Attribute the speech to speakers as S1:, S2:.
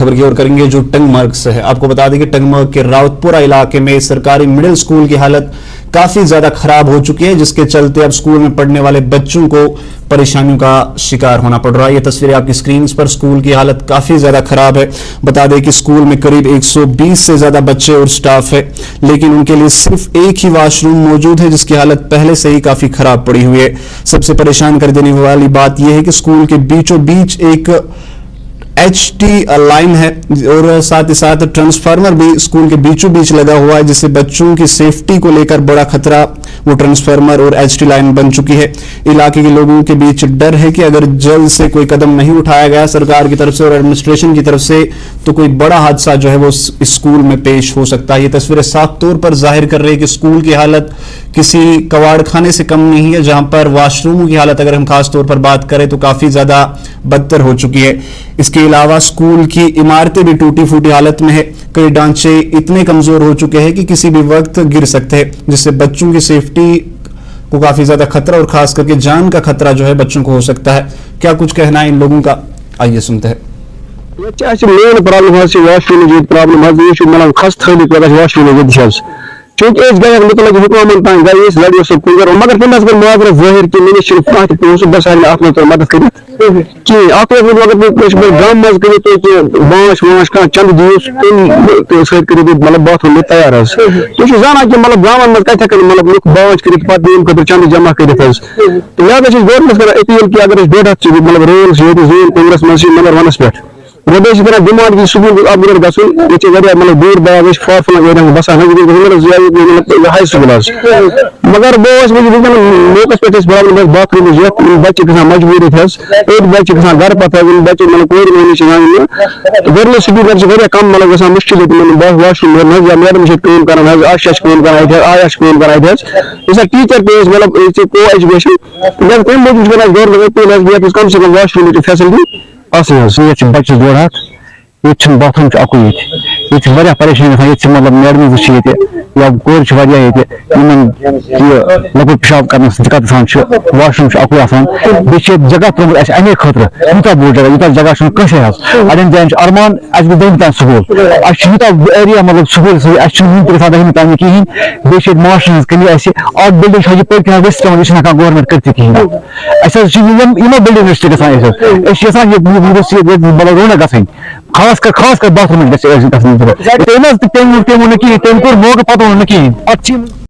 S1: खबर की ओर करेंगे जो टंगमर्ग से है। आपको बता दें कि टंगमर्ग के रावतपुरा इलाके में सरकारी मिडिल स्कूल की हालत काफी ज्यादा खराब हो चुकी है, जिसके चलते अब स्कूल में पढ़ने वाले बच्चों को परेशानियों का शिकार होना पड़ रहा है। ये तस्वीरें आपकी स्क्रीन पर, स्कूल की हालत काफी ज्यादा खराब है। बता दें कि स्कूल में करीब 120 से ज्यादा बच्चे और स्टाफ है, लेकिन उनके लिए सिर्फ एक ही वॉशरूम मौजूद है, जिसकी हालत पहले से ही काफी खराब पड़ी हुई है। सबसे परेशान कर देने वाली बात यह है कि स्कूल के बीचों बीच एक HT लाइन है और साथ ही साथ ट्रांसफार्मर भी स्कूल के बीचों बीच लगा हुआ है, जिससे बच्चों की सेफ्टी को लेकर बड़ा खतरा वो ट्रांसफार्मर और HT लाइन बन चुकी है। इलाके के लोगों के बीच डर है कि अगर जल्द से कोई कदम नहीं उठाया गया सरकार की तरफ से और एडमिनिस्ट्रेशन की तरफ से, तो कोई बड़ा हादसा जो है वो इस स्कूल में पेश हो सकता है। ये तस्वीरें साफ तौर पर जाहिर कर रही है कि स्कूल की हालत किसी कबाड़ खाने से कम नहीं है, जहां पर वॉशरूमों की हालत अगर हम खास तौर पर बात करें तो काफी ज्यादा बदतर हो चुकी है। इसके अलावा स्कूल की इमारतें भी टूटी फूटी हालत में है। कई ढांचे इतने कमजोर हो चुके हैं कि किसी भी वक्त गिर सकते हैं, जिससे बच्चों की सेफ्टी को काफी ज्यादा खतरा और खास करके जान का खतरा जो है बच्चों को हो सकता है। क्या कुछ कहना है इन लोगों का, आइए सुनते हैं।
S2: मेन प्रॉब्लम खस चूंकि गए मतलब हुकूमत तान गई लड़ियों से कुंगर मगर फिर अगर मुआवजा जाहिर कि मिनी सिर्फ पांच पोस बस आपने तो मदद करी कि आप अगर कुछ गांव मज करी तो बांस वांस का चंद दिवस तो सर करी मतलब बाथरूम में तैयार है तो जाना कि मतलब गांव मज कथा कर मतलब लोग बांस करी पद दिन को चंद जमा करी तो याद है गवर्नमेंट कर अपील कि अगर डेढ़ मतलब रोल्स ये जोन कांग्रेस में नंबर 1 पे रदेश तरह डिमांड की स्कूल अपग्रेड गसुन मतलब दूर दराज फार फ्लंग एरिया में बसा हाई स्कूल मगर मोकस पे प्रॉब्लम बाथरूम बच्चे के मजबूरी एक बच्चे के घर पता बच्चे मतलब कोई नहीं गवर्नमेंट स्कूल कम मतलब मुश्किल वाशरूम मैडम कम कर आशा कम कर आयाश कम कर टीचर पे मतलब को एजुकेशन तम मूजूब गवर्नमेंट कम से कम वाशरूम फैसिलिटी बच्चे जोड़ हाथ ये बाथरूम अकु ये परेशानी मतलब मैडम या कोर लकुट पेशाब कर दिक्कत वाशरूम अकु जगह त्रुम अमे खतर यूत बोड़ जगह यूत जगह कस अड़न जान अरमान दोम तान स्कूल यूत एरिया मतलब स्कूल वन तान कहें बे मास्टर कमी अ बिल्डिंग पकन वस्त यह गवर्नमेंट कर कहें बिल्डिंग गसान मतलब रोना ग खास कर बाथरूम गो कहें तम कोर मौके पता कहें